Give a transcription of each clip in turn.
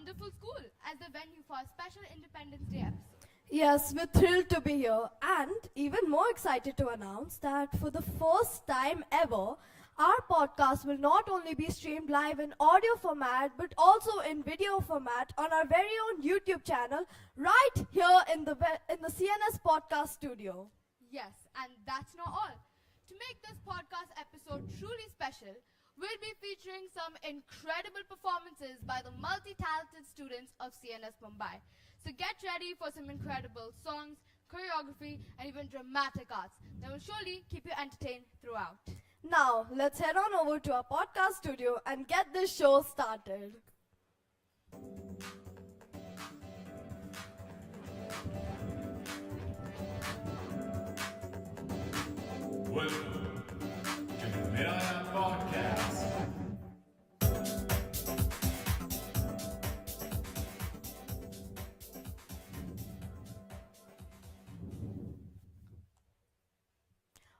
wonderful school as the venue for our special Independence Day episode. Yes, we're thrilled to be here and even more excited to announce that for the first time ever, our podcast will not only be streamed live in audio format but also in video format on our very own YouTube channel right here in the CNS podcast studio. Yes, and that's not all. To make this podcast episode truly special, we'll be featuring some incredible performances by the multi-talented students of CNS Mumbai. So get ready for some incredible songs, choreography, and even dramatic arts that will surely keep you entertained throughout. Now, let's head on over to our podcast studio and get this show started. Welcome to the Miraya Podcast.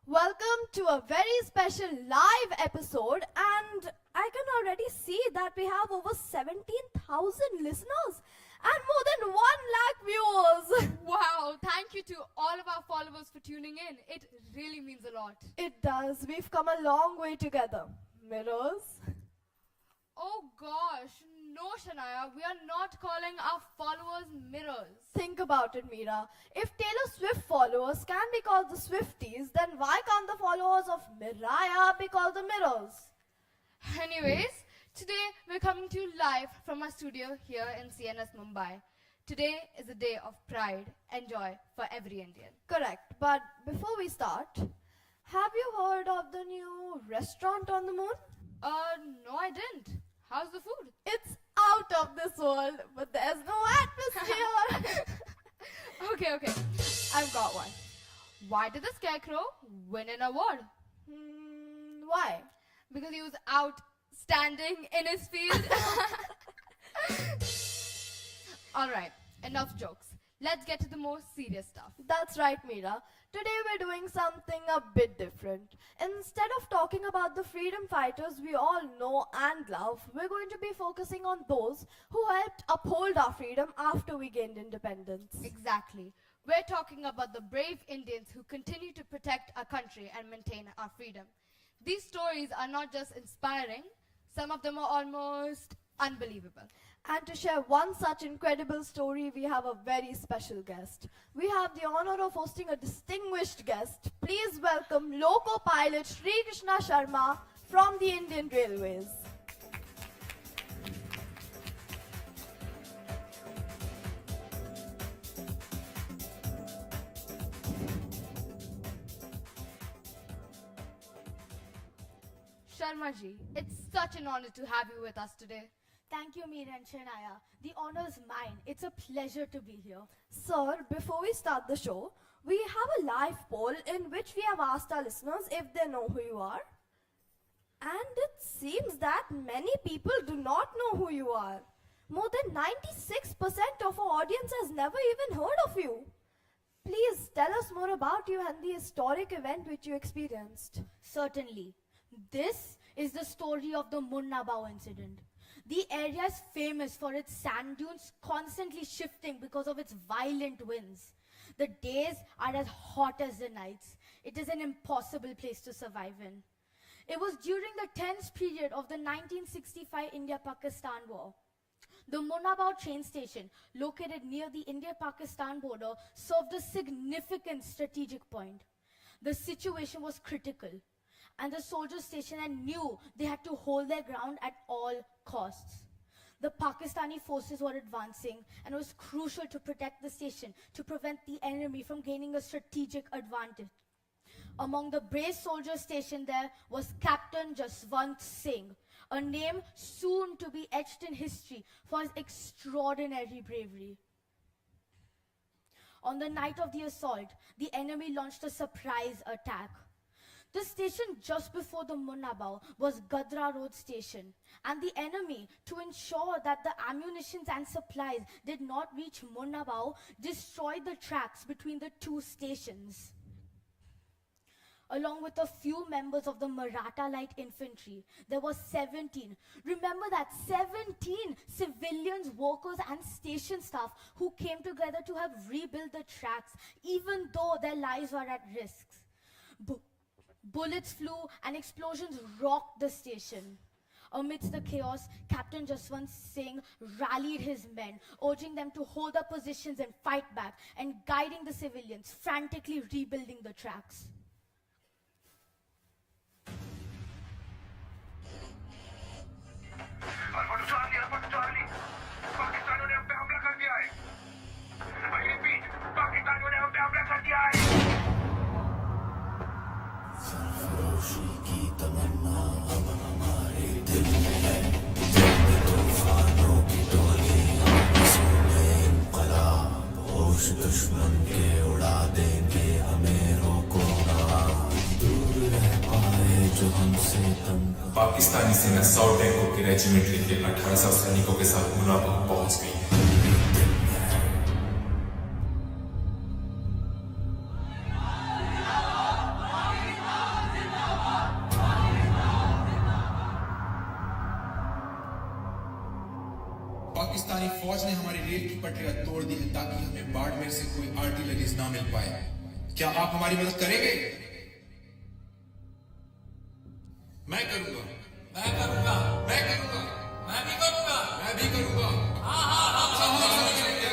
Welcome to a very special live episode, and I can already see that we have over 17,000 listeners and more than 1 lakh viewers. Wow, thank you to all of our followers for tuning in. It really means a lot. It does. We've come a long way together. Mirrors? Oh gosh, no Shania, we are not calling our followers mirrors. Think about it, Meera. If Taylor Swift followers can be called the Swifties, then why can't the followers of Miraya be called the Mirrors? Anyways, today we're coming to you live from our studio here in CNS Mumbai. Today is a day of pride and joy for every Indian. Correct. But before we start, have you heard of the new restaurant on the moon? No I didn't. How's the food? It's out of this world, but there's no atmosphere. Okay, I've got one. Why did the Scarecrow win an award? Why? Because he was outstanding in his field. Alright, enough jokes. Let's get to the more serious stuff. That's right, Meera. Today we're doing something a bit different. Instead of talking about the freedom fighters we all know and love, we're going to be focusing on those who helped uphold our freedom after we gained independence. Exactly. We're talking about the brave Indians who continue to protect our country and maintain our freedom. These stories are not just inspiring, some of them are almost unbelievable. And to share one such incredible story, we have a very special guest. We have the honor of hosting a distinguished guest. Please welcome Loco pilot Sri Krishna Sharma from the Indian Railways. Sharma ji, it's such an honor to have you with us today. Thank you, Meera and Shania. The honor is mine. It's a pleasure to be here. Sir, before we start the show, we have a live poll in which we have asked our listeners if they know who you are. And it seems that many people do not know who you are. More than 96% of our audience has never even heard of you. Please tell us more about you and the historic event which you experienced. Certainly. This is the story of the Munna Bao incident. The area is famous for its sand dunes constantly shifting because of its violent winds. The days are as hot as the nights. It is an impossible place to survive in. It was during the tense period of the 1965 India-Pakistan war. The Munna Bao train station, located near the India-Pakistan border, served a significant strategic point. The situation was critical, and the soldiers stationed knew they had to hold their ground at all costs. The Pakistani forces were advancing, and it was crucial to protect the station to prevent the enemy from gaining a strategic advantage. Among the brave soldiers stationed there was Captain Jaswant Singh, a name soon to be etched in history for his extraordinary bravery. On the night of the assault, the enemy launched a surprise attack. The station just before the Munna Bao was Gadra Road Station, and the enemy, to ensure that the ammunition and supplies did not reach Munna Bao, destroyed the tracks between the two stations. along with a few members of the Maratha Light Infantry. There were 17. Remember that 17 civilians, workers, and station staff who came together to help rebuild the tracks, even though their lives were at risk. Bullets flew and explosions rocked the station. Amidst the chaos, Captain Jaswant Singh rallied his men, urging them to hold their positions and fight back, and guiding the civilians, frantically rebuilding the tracks. पाकिस्तानियों ने हम पे हमला कर दिया है। I repeat, पाकिस्तानियों ने हम पे हमला कर दिया है। सरफरोशी की तमन्ना अब हमारे दिल में है। दिल में तूफानों की टोली, आंसू में इंकलाब। होश दुश्मन के उड़ा देंगे, हमें रोको ना। दूर रह पाए जो हमसे तंग। पाकिस्तानी सेना 100 टैंकों की रेजिमेंट लेके 1800 सैनिकों के साथ मुनाबा पहुंच गई। पाकिस्तानी फौज ने हमारी रेल की पटरियां तोड़ दी है ताकि हमें बाड़मेर से कोई आर्टिलरीज ना मिल पाए। क्या आप हमारी मदद करेंगे? मैं करूंगा, मैं करूंगा, मैं करूंगा, मैं भी करूंगा, मैं भी करूंगा। हाँ हाँ हाँ, सब चलेंगे।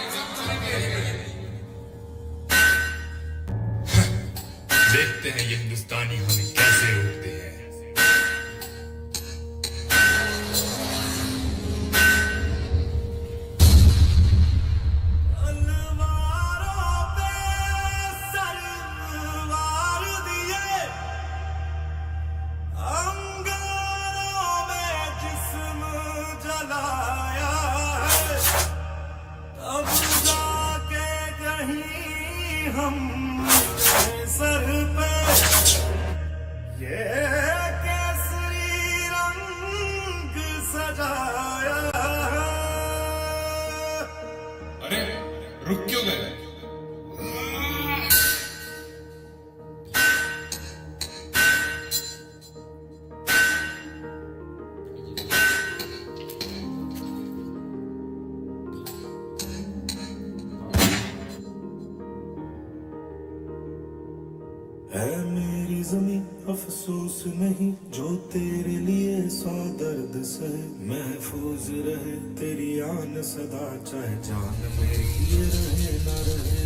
देखते हैं ये हिंदुस्तानी हमें कैसे रोकते हैं। अरे रुक क्यों गए? है मेरी ज़मीं अफसोस नहीं, जो तेरे लिए 100 दर्द सहे। महफूज रहे तेरी आन सदा, चाहे जान मेरी ये रहे न रहे।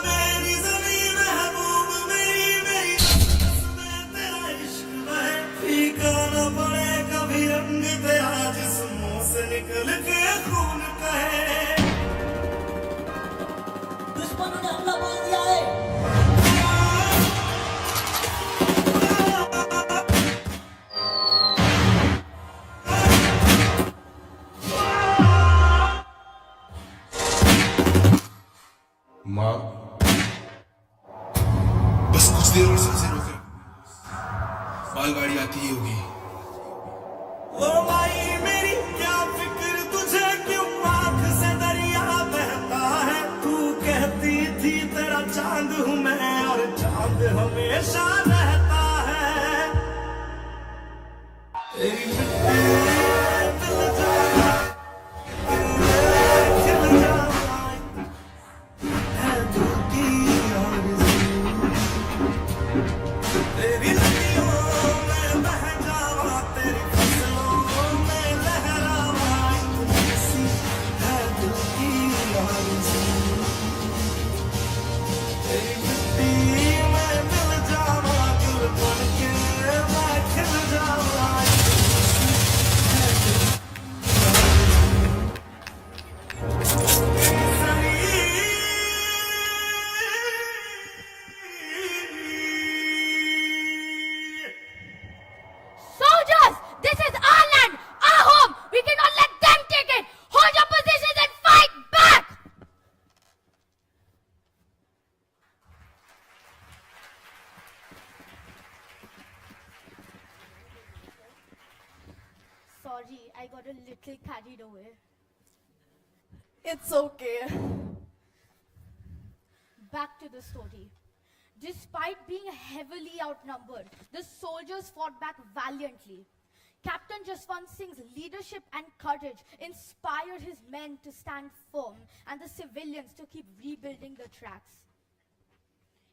मेरी ज़मीं महबूब मेरी, मेरी इसमें तेरा इश्क बहे। फीका न पड़े कभी रंग तेरा, जिस्मों से निकल के खून कहे। दुश्मनों ने हमला बोल दिया है। माँ, बस कुछ देर और सांसें रोके, मालगाड़ी आती ही होगी। ओ माई मेरी क्या फिक्र तुझे, क्यों आँख से दरिया बहता है। तू कहती थी तेरा चांद हूँ मैं, और चांद हमेशा रहता है। तेरी मिट्टी दिल जाना, खिल जाना है दिल की आरज़ू। तेरी नदियों में बह जावा, तेरी फसलों में लहरावा, इतनी सी है दिल की आरज़ू। तेरी मिट्टी में मिल जावा, गुल बन के मैं खिल जावा, इतनी सी है दिल की Soldiers, this is our land, our home. We cannot let them take it. Hold your positions and fight back. Sorry, I got a little carried away. It's okay. back to the story. Despite being heavily outnumbered, the soldiers fought back valiantly. Captain Jaswant Singh's leadership and courage inspired his men to stand firm and the civilians to keep rebuilding the tracks.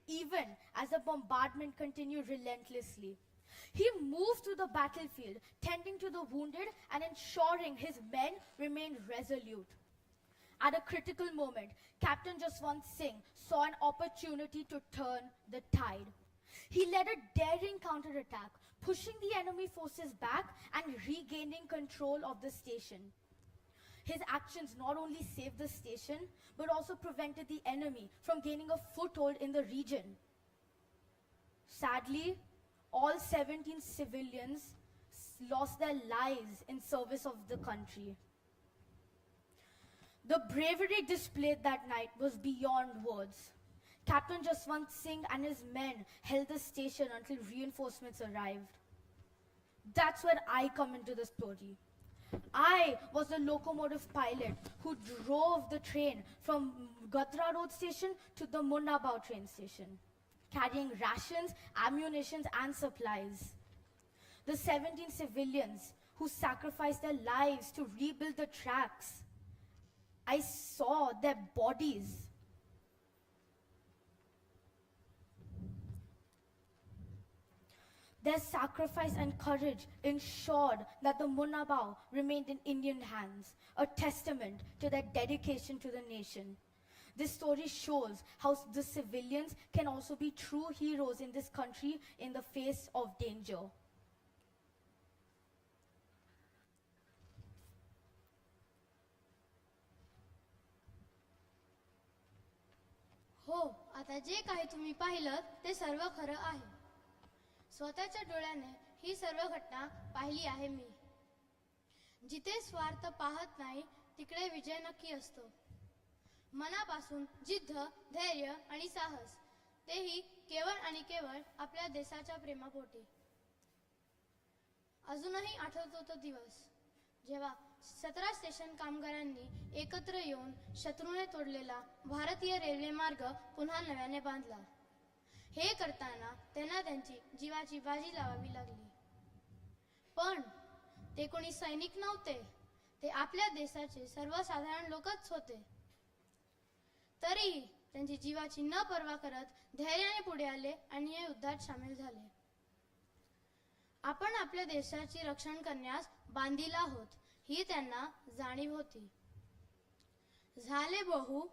Even as the bombardment continued relentlessly, he moved to the battlefield, tending to the wounded and ensuring his men remained resolute. At a critical moment, Captain Jaswant Singh saw an opportunity to turn the tide. He led a daring counterattack, pushing the enemy forces back and regaining control of the station. His actions not only saved the station, but also prevented the enemy from gaining a foothold in the region. Sadly, all 17 civilians lost their lives in service of the country. The bravery displayed that night was beyond words. Captain Jaswant Singh and his men held the station until reinforcements arrived. That's where I come into the story. I was the locomotive pilot who drove the train from Gadra Road station to the Munnabao train station, carrying rations, ammunition, and supplies. The 17 civilians who sacrificed their lives to rebuild the tracks, I saw their bodies. Their sacrifice and courage ensured that the Munnabao remained in Indian hands, a testament to their dedication to the nation. This story shows how the civilians can also be true heroes in this country in the face of danger. हो, आता जे काही तुम्ही पाहिलं ते सर्व खरं आहे. स्वतःच्या डोळ्याने ही सर्व घटना पाहिली आहे मी. जिथे स्वार्थ पाहत नाही तिकडे विजय नक्की असतो. मनापासून जिद्द, धैर्य आणि साहस, तेही केवळ आणि केवळ आपल्या देशाच्या प्रेमापोटी. अजूनही आठवतो तो दिवस जेव्हा 17 स्टेशन कामगारांनी एकत्र येऊन शत्रूने तोडलेला भारतीय रेल्वे मार्ग पुन्हा नव्याने बांधला. हे करताना त्यांना त्यांची जीवाची बाजी लावावी लागली. पण ते कोणी सैनिक नव्हते, ते आपल्या देशाचे सर्वसाधारण लोकच होते. तरीही त्यांची जीवाची न पर्वा करत धैर्याने पुढे आले आणि या युद्धात सामील झाले. आपण आपल्या देशाचे रक्षण करण्यास बांधील आहोत ही त्यांना जाणीव होती. झाले बहु,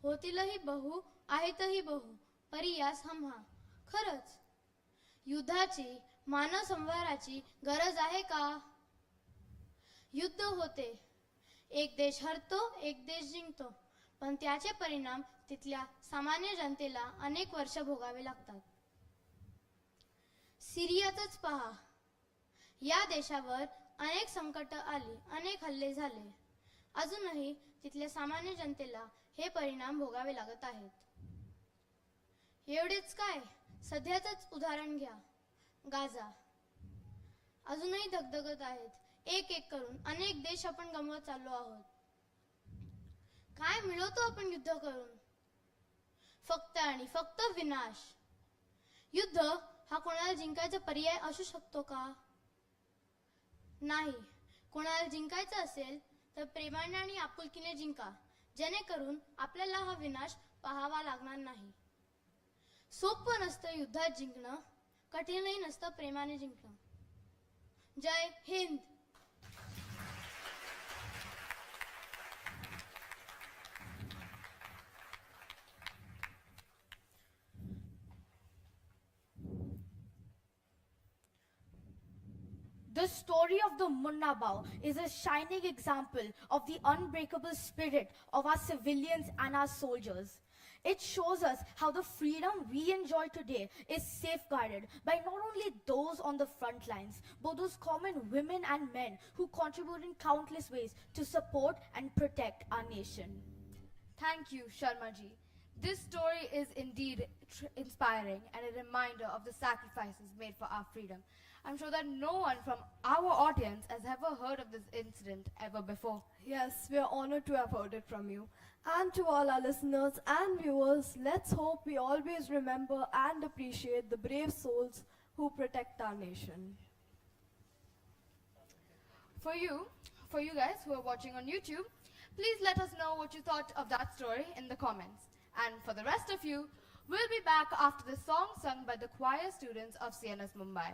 होतीलही बहु, आहेतही बहु, परियास हम्हा. खरच युद्धाची, मानव संहाराची गरज आहे का? युद्ध होते, एक देश हरतो, एक देश जिंकतो, पण त्याचे परिणाम तिथल्या सामान्य जनतेला अनेक वर्ष भोगावे लागतात. सिरियातच पहा, या देशावर अनेक संकट आली, अनेक हल्ले झाले. अजूनही तिथल्या सामान्य जनतेला हे परिणाम भोगावे लागत आहेत. एवढेच काय, सध्याचंच उदाहरण घ्या, गाझा. अजूनही धगधगत आहेत. एक एक करून अनेक देश आपण गमवत चाललो आहोत. काय मिळवतो आपण युद्ध करून? फक्त आणि फक्त विनाश. युद्ध हा कोणाला जिंकायचा पर्याय असू शकतो का? नाही. कोणाला जिंकायचं असेल तर प्रेमाने आणि आपुलकीने जिंका, जेणेकरून आपल्याला हा विनाश पाहावा लागणार नाही. सोपं नसतं युद्धात जिंकणं, कठीणही नसतं प्रेमाने जिंकणं. जय Hind. The story of the Munnabao is a shining example of the unbreakable spirit of our civilians and our soldiers. It shows us how the freedom we enjoy today is safeguarded by not only those on the front lines, but those common women and men who contribute in countless ways to support and protect our nation. Thank you, Sharma ji. This story is indeed inspiring and a reminder of the sacrifices made for our freedom. I'm sure that no one from our audience has ever heard of this incident ever before. Yes, we are honored to have heard it from you. And to all our listeners and viewers, let's hope we always remember and appreciate the brave souls who protect our nation. For you guys who are watching on YouTube, please let us know what you thought of that story in the comments. And for the rest of you, we'll be back after the song sung by the choir students of CNS Mumbai.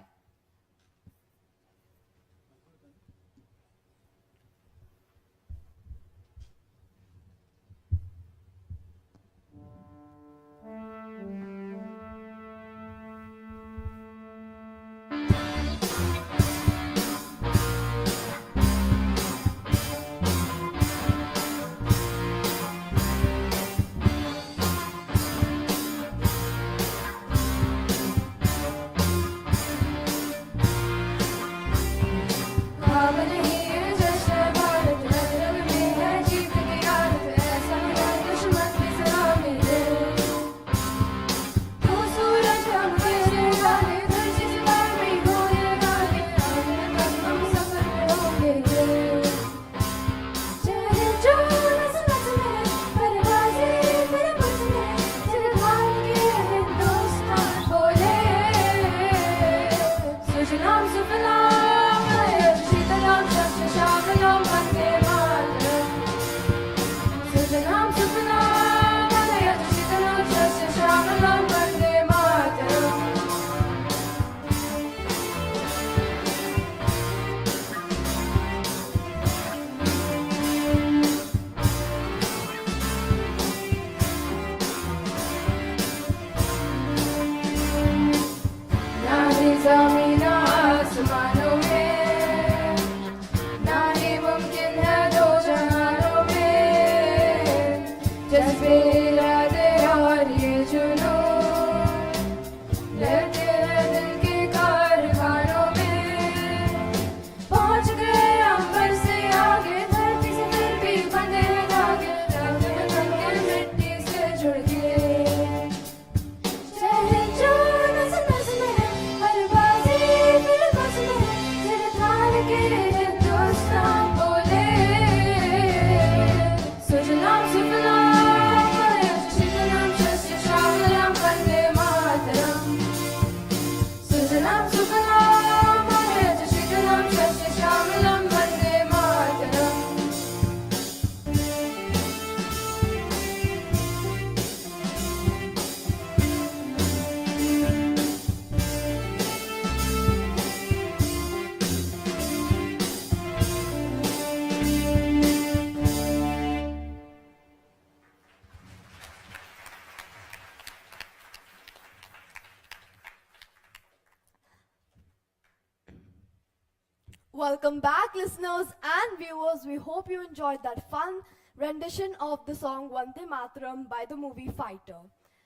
Welcome back, listeners and viewers. We hope you enjoyed that fun rendition of the song Vande Mataram by the movie Fighter.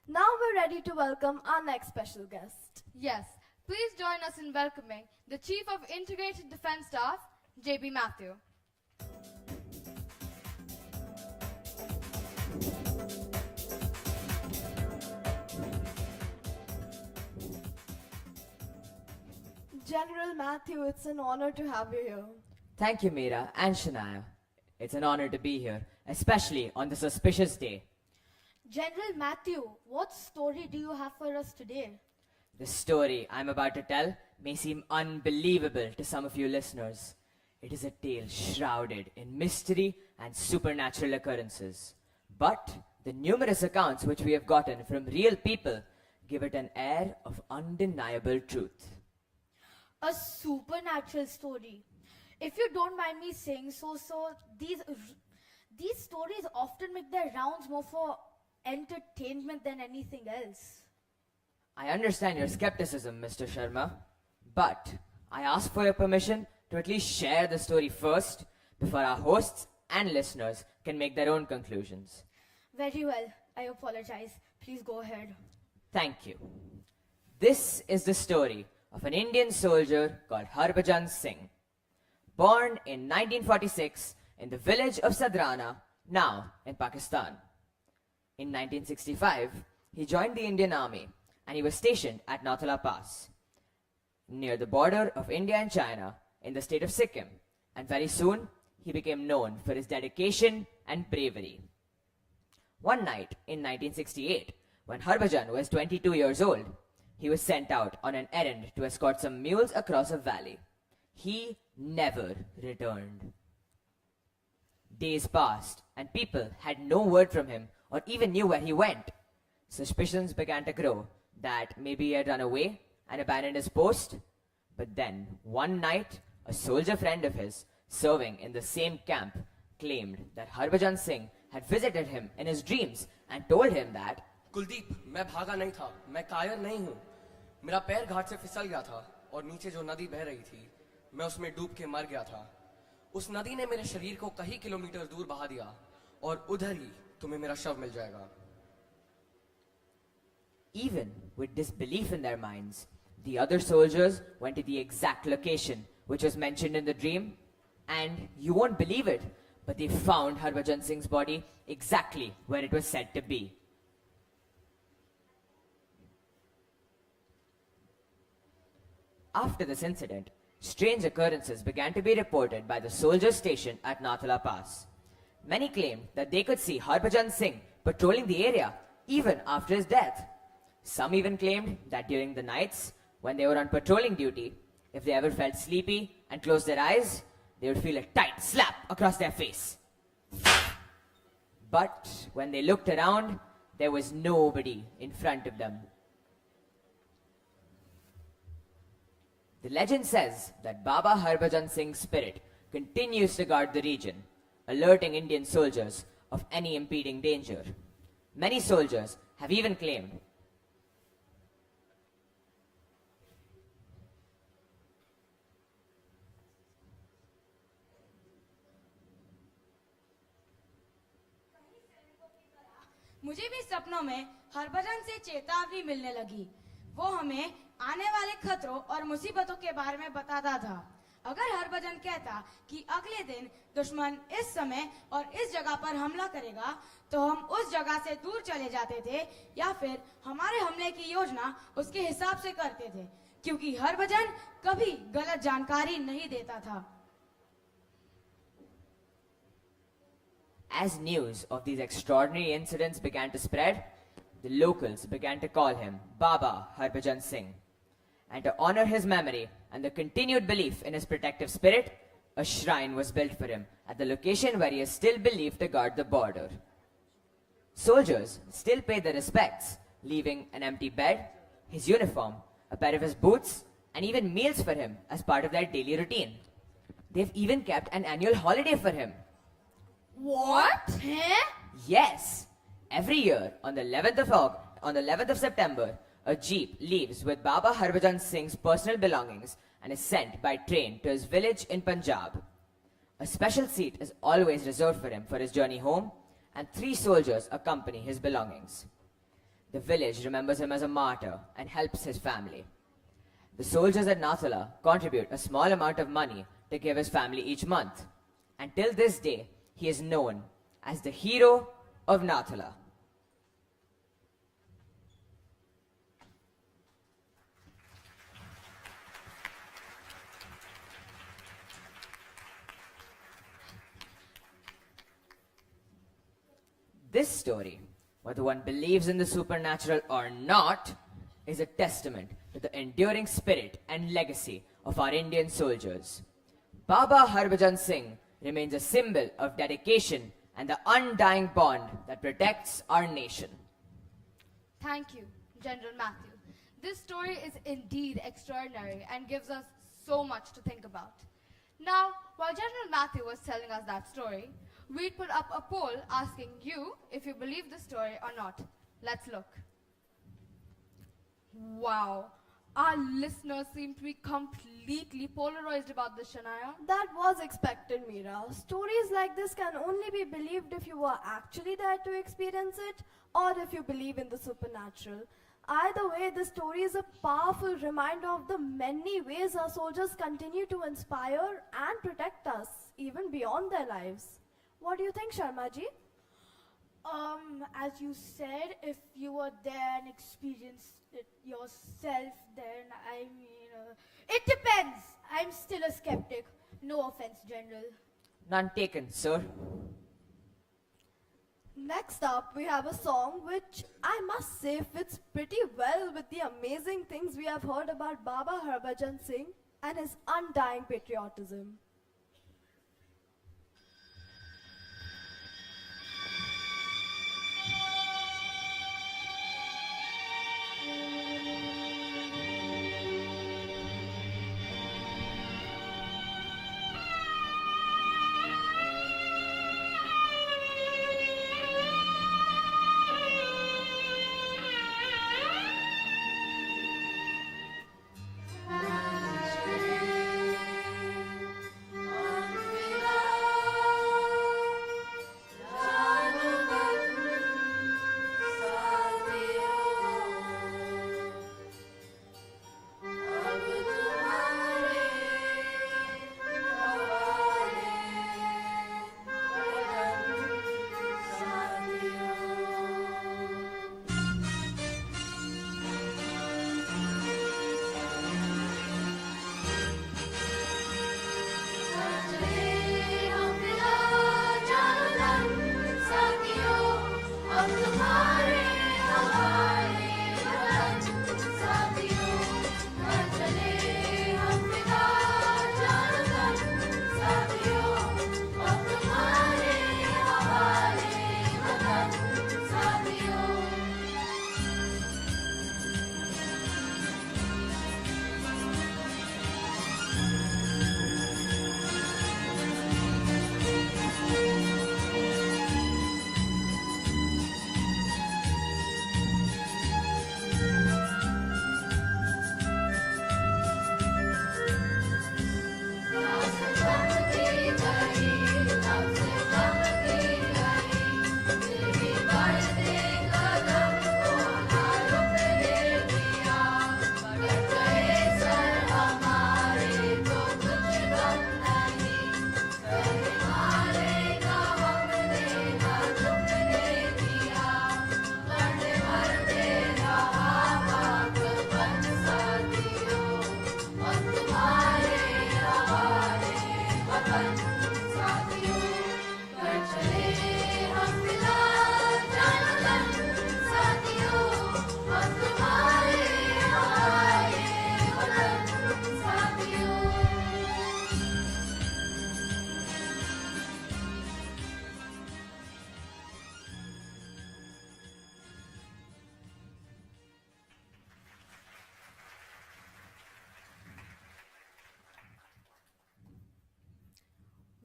Now we're ready to welcome our next special guest. Yes, please join us in welcoming the Chief of Integrated Defense Staff, JB Matthew. General Matthew, it's an honor to have you here. Thank you, Meera and Shania. It's an honor to be here, especially on this auspicious day. General Matthew, what story do you have for us today? The story I'm about to tell may seem unbelievable to some of you listeners. It is a tale shrouded in mystery and supernatural occurrences. But the numerous accounts which we have gotten from real people give it an air of undeniable truth. A supernatural story. If you don't mind me saying so, these stories often make their rounds more for entertainment than anything else. I understand your skepticism, Mr. Sharma, but I ask for your permission to at least share the story first before our hosts and listeners can make their own conclusions. Very well. I apologize. Please go ahead. Thank you. This is the story of an Indian soldier called Harbhajan Singh. Born in 1946 in the village of Sadrana, now in Pakistan. In 1965, he joined the Indian Army and he was stationed at Nathula Pass. near the border of India and China in the state of Sikkim, and very soon he became known for his dedication and bravery. One night in 1968, when Harbhajan was 22 years old, he was sent out on an errand to escort some mules across a valley. He never returned. Days passed, and people had no word from him or even knew where he went. Suspicions began to grow that maybe he had run away and abandoned his post. But then, one night, a soldier friend of his, serving in the same camp, claimed that Harbhajan Singh had visited him in his dreams and told him that Kuldeep, मैं भागा नहीं था, मैं कायर नहीं हूँ। मेरा पैर घाट से फिसल गया था और नीचे जो नदी बह रही थी, मैं उसमें डूब के मर गया था। उस नदी ने मेरे शरीर को कई किलोमीटर दूर बहा दिया और उधर ही तुम्हें मेरा शव मिल जाएगा। even with disbelief in their minds, the other soldiers went to the exact location which was mentioned in the dream, and you won't believe it, but they found Harbhajan Singh's body exactly where it was said to be. After this incident, strange occurrences began to be reported by the soldiers stationed at Nathula Pass. Many claimed that they could see Harbhajan Singh patrolling the area even after his death. Some even claimed that during the nights, when they were on patrolling duty, if they ever felt sleepy and closed their eyes, they would feel a tight slap across their face. But when they looked around, there was nobody in front of them. The legend says that Baba Harbhajan Singh's spirit continues to guard the region, alerting Indian soldiers of any impending danger. Many soldiers have even claimed मुझे भी सपनों में हरभजन से चेतावनी मिलने लगी। वो हमें आने वाले खतरों और मुसीबतों के बारे में बताता था। अगर हरभजन कहता कि अगले दिन दुश्मन इस समय और इस जगह पर हमला करेगा, तो हम उस जगह से दूर चले जाते थे या फिर हमारे हमले की योजना उसके हिसाब से करते थे, क्योंकि हरभजन कभी गलत जानकारी नहीं देता था। As news of these extraordinary incidents began to spread, the locals began to call him Baba Harbhajan Singh. And to honor his memory and the continued belief in his protective spirit, a shrine was built for him at the location where he is still believed to guard the border. Soldiers still pay their respects, leaving an empty bed, his uniform, a pair of his boots, and even meals for him as part of their daily routine. They've even kept an annual holiday for him. What? Yes! Every year, on the 11th of September, a jeep leaves with Baba Harbhajan Singh's personal belongings and is sent by train to his village in Punjab. A special seat is always reserved for him for his journey home, and 3 soldiers accompany his belongings. The village remembers him as a martyr and helps his family. The soldiers at Nathula contribute a small amount of money to give his family each month. And till this day, he is known as the hero of Nathula. This story, whether one believes in the supernatural or not, is a testament to the enduring spirit and legacy of our Indian soldiers. Baba Harbhajan Singh remains a symbol of dedication and the undying bond that protects our nation. Thank you, General Matthew. This story is indeed extraordinary and gives us so much to think about. Now, while General Matthew was telling us that story, we'd put up a poll asking you if you believe the story or not. Let's look. Wow. Our listeners seem to be completely polarized about this, Shania. That was expected, Meera. Stories like this can only be believed if you were actually there to experience it or if you believe in the supernatural. Either way, this story is a powerful reminder of the many ways our soldiers continue to inspire and protect us, even beyond their lives. What do you think, Sharma ji? As you said, if you were there and experienced it yourself, then I mean, It depends. I'm still a skeptic. No offense, General. None taken, sir. Next up, we have a song which I must say fits pretty well with the amazing things we have heard about Baba Harbhajan Singh and his undying patriotism.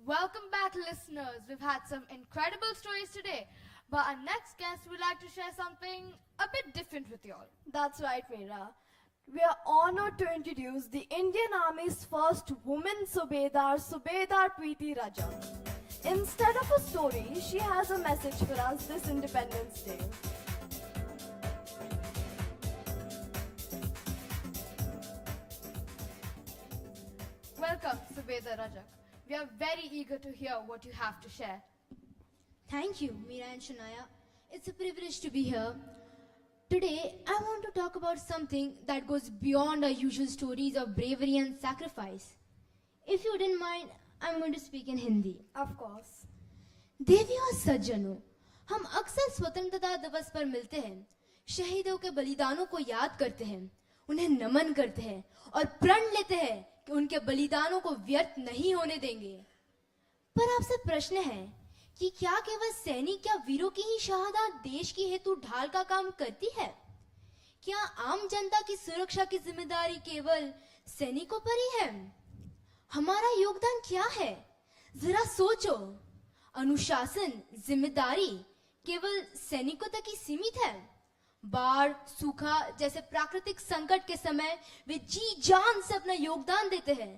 Welcome back, listeners. We've had some incredible stories today, but our next guest would like to share something a bit different with you all. That's right, Meera. We are honored to introduce the Indian Army's first woman Subedar, Subedar Preeti Rajak. Instead of a story, she has a message for us this Independence Day. Welcome, Subedar Rajak. We are very eager to hear what you have to share. Thank you, Meera and Shania. It's a privilege to be here. Today, I want to talk about something that goes beyond our usual stories of bravery and sacrifice. If you didn't mind, I'm going to speak in Hindi. Of course. देवियों और सज्जनों, हम अक्सर स्वतंत्रता दिवस पर मिलते हैं, शहीदों के बलिदानों को याद करते हैं, उन्हें नमन करते हैं और प्रण लेते हैं कि उनके बलिदानों को व्यर्थ नहीं होने देंगे। पर आपसे प्रश्न है कि क्या केवल सैनिक या वीरों की ही शहादत देश की हेतु ढाल का काम करती है? क्या आम जनता की सुरक्षा की जिम्मेदारी केवल सैनिकों पर ही है? हमारा योगदान क्या है? जरा सोचो। अनुशासन, जिम्मेदारी केवल सैनिकों तक ही सीमित है? बाढ़, सूखा जैसे प्राकृतिक संकट के समय वे जी जान से अपना योगदान देते हैं।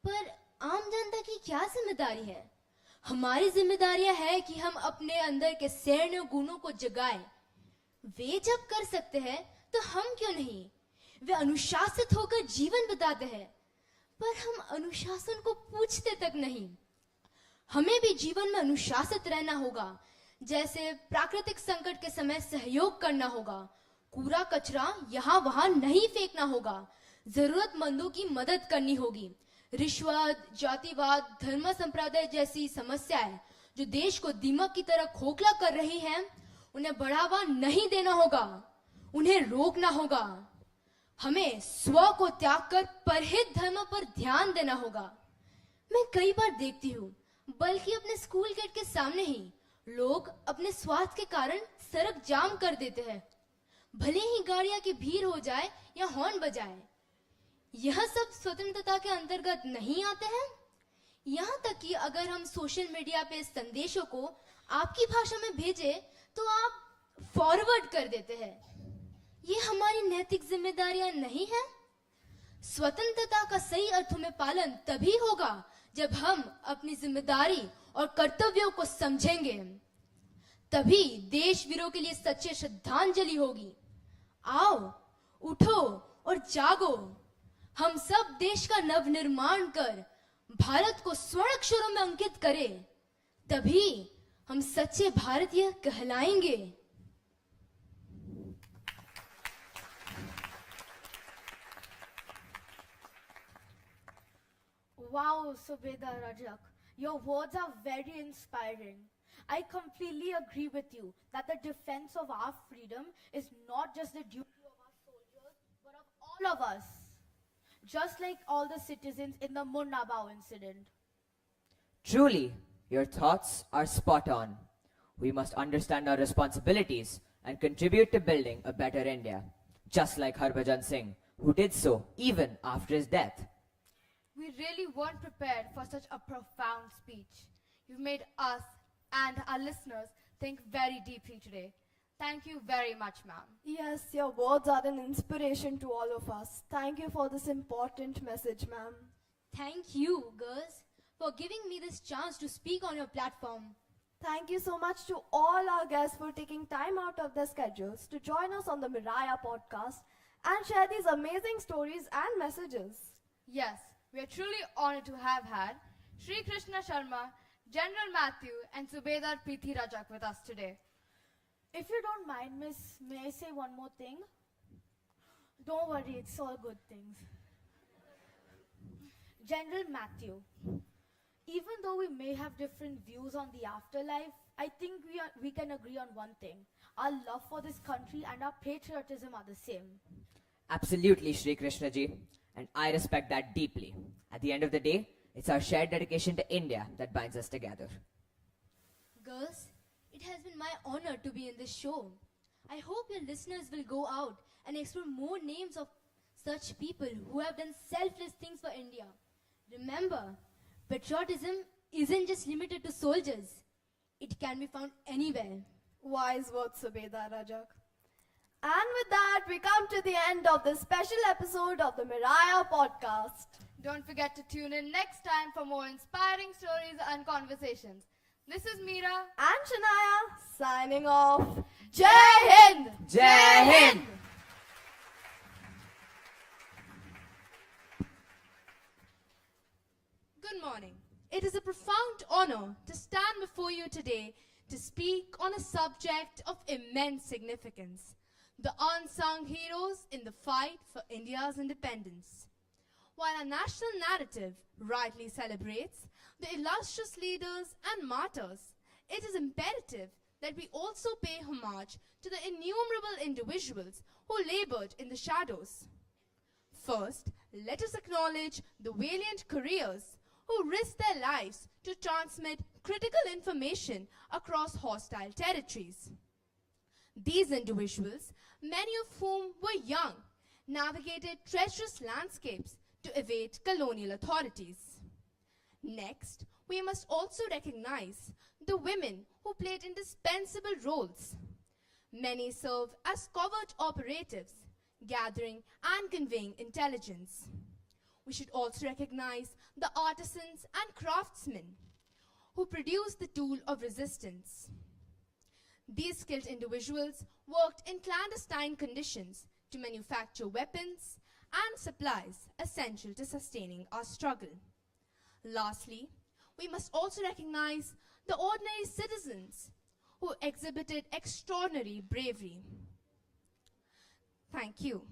पर आम जनता की क्या जिम्मेदारी है? हमारी जिम्मेदारियां है कि हम अपने अंदर के सैन्य गुणों को जगाएं। वे जब कर सकते हैं तो हम क्यों नहीं? वे अनुशासित होकर जीवन बिताते हैं, पर हम अनुशासन को पूछते तक नहीं। हमें भी जीवन में अनुशासित रहना होगा। जैसे प्राकृतिक संकट के समय सहयोग करना होगा, कूड़ा कचरा यहाँ वहां नहीं फेंकना होगा, जरूरतमंदों की मदद करनी होगी। रिश्वत, जातिवाद, धर्म संप्रदाय जैसी समस्याएं जो देश को दीमक की तरह खोखला कर रही हैं, उन्हें बढ़ावा नहीं देना होगा, उन्हें रोकना होगा। हमें स्व को त्याग कर परहित धर्म पर ध्यान देना होगा। मैं कई बार देखती हूँ, बल्कि अपने स्कूल गेट के सामने ही लोग अपने स्वार्थ के कारण सड़क जाम कर देते हैं, भले ही गाड़ियां की भीड़ हो जाए या हॉर्न बजाए। यह सब स्वतंत्रता के अंतर्गत नहीं आते हैं। यहाँ तक कि अगर हम सोशल मीडिया पे संदेशों को आपकी भाषा में भेजें तो आप फॉरवर्ड कर देते हैं। ये हमारी नैतिक जिम्मेदारियां नहीं है। स्वतंत्रता का सही अर्थों में पालन तभी होगा जब हम अपनी जिम्मेदारी और कर्तव्यों को समझेंगे। तभी देशवीरों के लिए सच्ची श्रद्धांजलि होगी। आओ, उठो और जागो। हम सब देश का नवनिर्माण कर भारत को स्वर्ण अक्षरों में अंकित करें। तभी हम सच्चे भारतीय कहलाएंगे। Wow, Subedar Rajak, your words are very inspiring. I completely agree with you that the defense of our freedom is not just the duty of our soldiers, but of all of us. Just like all the citizens in the Munna Bao incident. Truly, your thoughts are spot on. We must understand our responsibilities and contribute to building a better India, just like Harbhajan Singh, who did so even after his death. We really weren't prepared for such a profound speech. You've made us and our listeners think very deeply today. Thank you very much, ma'am. Yes, your words are an inspiration to all of us. Thank you for this important message, ma'am. Thank you, girls, for giving me this chance to speak on your platform. Thank you so much to all our guests for taking time out of their schedules to join us on the Miraya podcast and share these amazing stories and messages. Yes, we are truly honored to have had Shri Krishna Sharma, General Matthew, and Subedar Preeti Rajak with us today. If you don't mind, miss, may I say one more thing? Don't worry, it's all good things. General Matthew, even though we may have different views on the afterlife, I think we can agree on one thing. Our love for this country and our patriotism are the same. Absolutely, Shri Krishna ji, and I respect that deeply. At the end of the day, it's our shared dedication to India that binds us together. Girls, it has been my honor to be in this show. I hope your listeners will go out and explore more names of such people who have done selfless things for India. Remember, patriotism isn't just limited to soldiers. It can be found anywhere. Wise words, Subedar Rajak. And with that, we come to the end of this special episode of the Miraya podcast. Don't forget to tune in next time for more inspiring stories and conversations. This is Meera And Shania signing off. Jai Hind! Jai Hind! Good morning. It is a profound honor to stand before you today to speak on a subject of immense significance, the unsung heroes in the fight for India's independence. While our national narrative rightly celebrates the illustrious leaders and martyrs, it is imperative that we also pay homage to the innumerable individuals who labored in the shadows. First, let us acknowledge the valiant couriers who risked their lives to transmit critical information across hostile territories. These individuals, many of whom were young, navigated treacherous landscapes to evade colonial authorities. Next, we must also recognize the women who played indispensable roles. Many served as covert operatives, gathering and conveying intelligence. We should also recognize the artisans and craftsmen who produced the tool of resistance. These skilled individuals worked in clandestine conditions to manufacture weapons and supplies essential to sustaining our struggle. Lastly, we must also recognize the ordinary citizens who exhibited extraordinary bravery. Thank you.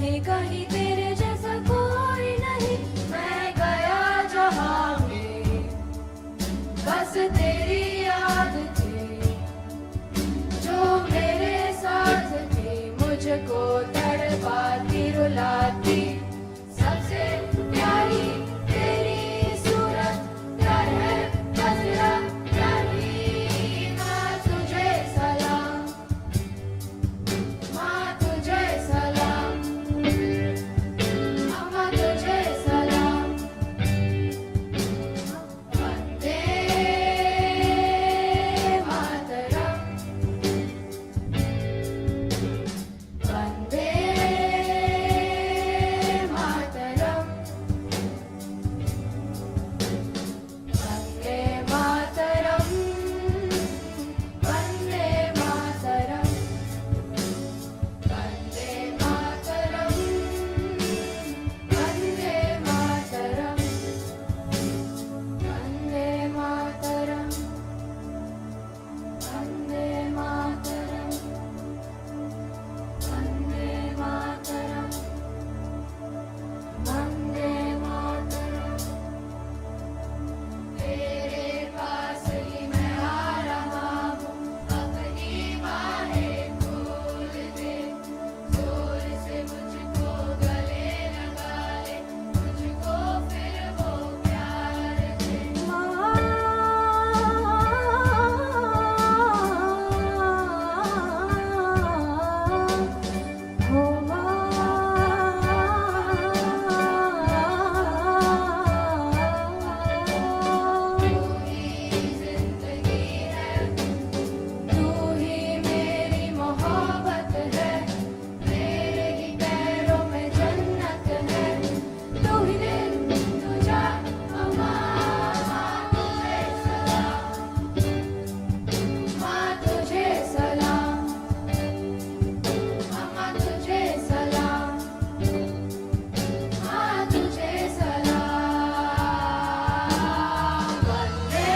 कहीं कहीं तेरे जैसा कोई नहीं, मैं गया जहां में बस तेरी याद थी, जो मेरे साथ थी मुझको तड़पाती रुलाती, सबसे प्यारी तेरी सूरत, प्यार है बदला नहीं, माँ तुझे सलाम, माँ तुझे सलाम, अम्मा तुझे सलाम, वंदे मातरम, वंदे मातरम, वंदे मातरम, वंदे मातरम, वंदे मातरम, वंदे मातरम, वंदे मातरम, वंदे मातरम, वंदे मातरम, वंदे मातरम, तेरे पास ही मैं आ रहा हूँ, अपनी बाहें खोल दे, जोर से मुझको गले लगा ले, मुझको फिर वो प्यार दे, हो जिंदगी है, तू ही मेरी मोहब्बत है, मेरे ही पैरों में जन्नत है, तू ही दिल तू जान, अम्मा तुझे सलाम, माँ तुझे सलाम, अम्मा तुझे सलाम, माँ तुझे सलाम, वंदे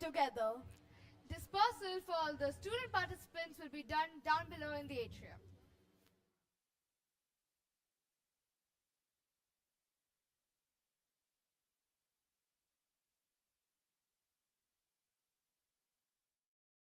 together. Dispersal for all the student participants will be done down below in the atrium.